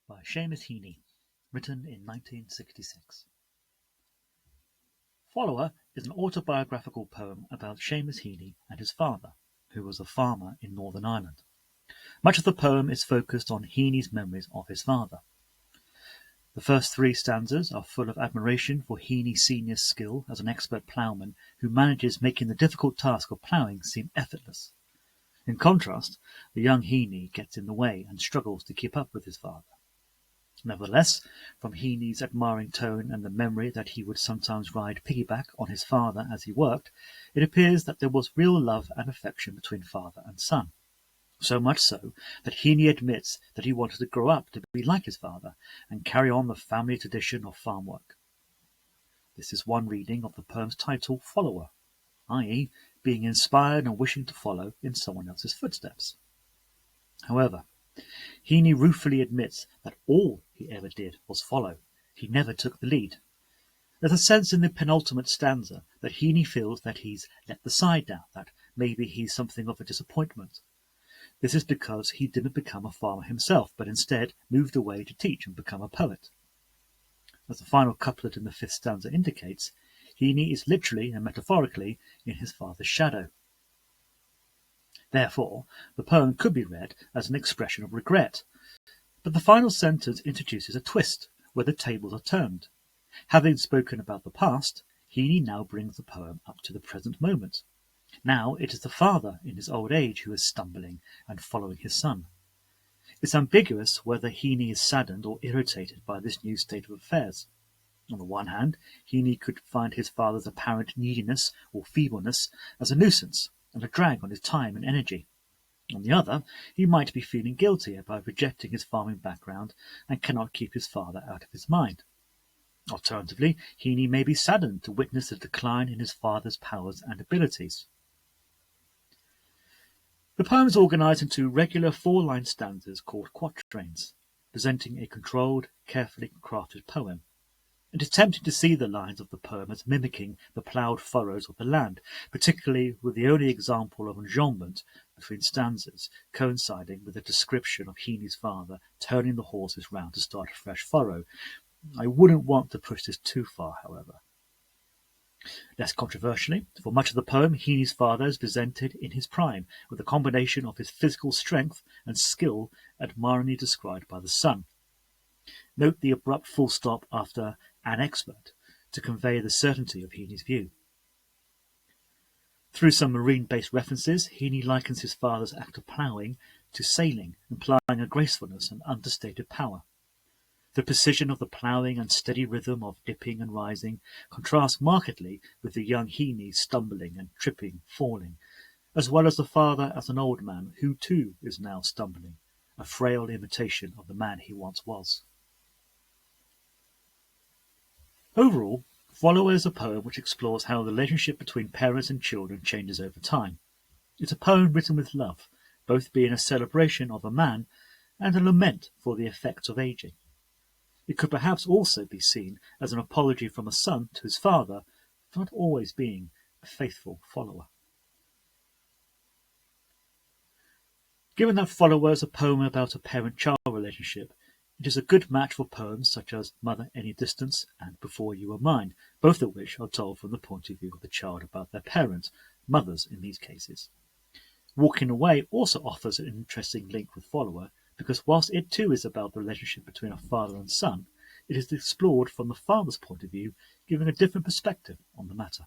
by Seamus Heaney, written in 1966. Follower is an autobiographical poem about Seamus Heaney and his father, who was a farmer in Northern Ireland. Much of the poem is focused on Heaney's memories of his father. The first three stanzas are full of admiration for Heaney Sr.'s skill as an expert ploughman who manages making the difficult task of ploughing seem effortless. In contrast, the young Heaney gets in the way and struggles to keep up with his father. Nevertheless, from Heaney's admiring tone and the memory that he would sometimes ride piggyback on his father as he worked, it appears that there was real love and affection between father and son. So much so that Heaney admits that he wanted to grow up to be like his father and carry on the family tradition of farm work. This is one reading of the poem's title, Follower, i.e., being inspired and wishing to follow in someone else's footsteps. However, Heaney ruefully admits that all he ever did was follow. He never took the lead. There's a sense in the penultimate stanza that Heaney feels that he's let the side down, that maybe he's something of a disappointment. This is because he didn't become a farmer himself, but instead moved away to teach and become a poet. As the final couplet in the fifth stanza indicates, Heaney is literally and metaphorically in his father's shadow. Therefore, the poem could be read as an expression of regret. But the final sentence introduces a twist, where the tables are turned. Having spoken about the past, Heaney now brings the poem up to the present moment. Now it is the father in his old age who is stumbling and following his son. It's ambiguous whether Heaney is saddened or irritated by this new state of affairs. On the one hand, Heaney could find his father's apparent neediness or feebleness as a nuisance and a drag on his time and energy. On the other, he might be feeling guilty about rejecting his farming background and cannot keep his father out of his mind. Alternatively, Heaney may be saddened to witness the decline in his father's powers and abilities. The poem is organised into regular four-line stanzas called quatrains, presenting a controlled, carefully crafted poem. It is tempting to see the lines of the poem as mimicking the ploughed furrows of the land, particularly with the only example of enjambment between stanzas coinciding with a description of Heaney's father turning the horses round to start a fresh furrow. I wouldn't want to push this too far, however. Less controversially, for much of the poem, Heaney's father is presented in his prime, with a combination of his physical strength and skill admiringly described by the son. Note the abrupt full stop after an expert to convey the certainty of Heaney's view. Through some marine-based references, Heaney likens his father's act of ploughing to sailing, implying a gracefulness and understated power. The precision of the ploughing and steady rhythm of dipping and rising contrasts markedly with the young Heaney stumbling and tripping, falling, as well as the father as an old man who too is now stumbling, a frail imitation of the man he once was. Overall, Follower is a poem which explores how the relationship between parents and children changes over time. It's a poem written with love, both being a celebration of a man and a lament for the effects of aging. It could perhaps also be seen as an apology from a son to his father for not always being a faithful follower. Given that Follower is a poem about a parent-child relationship, it is a good match for poems such as Mother Any Distance and Before You Were Mine, both of which are told from the point of view of the child about their parents, mothers in these cases. Walking Away also offers an interesting link with Follower, because whilst it too is about the relationship between a father and son, it is explored from the father's point of view, giving a different perspective on the matter.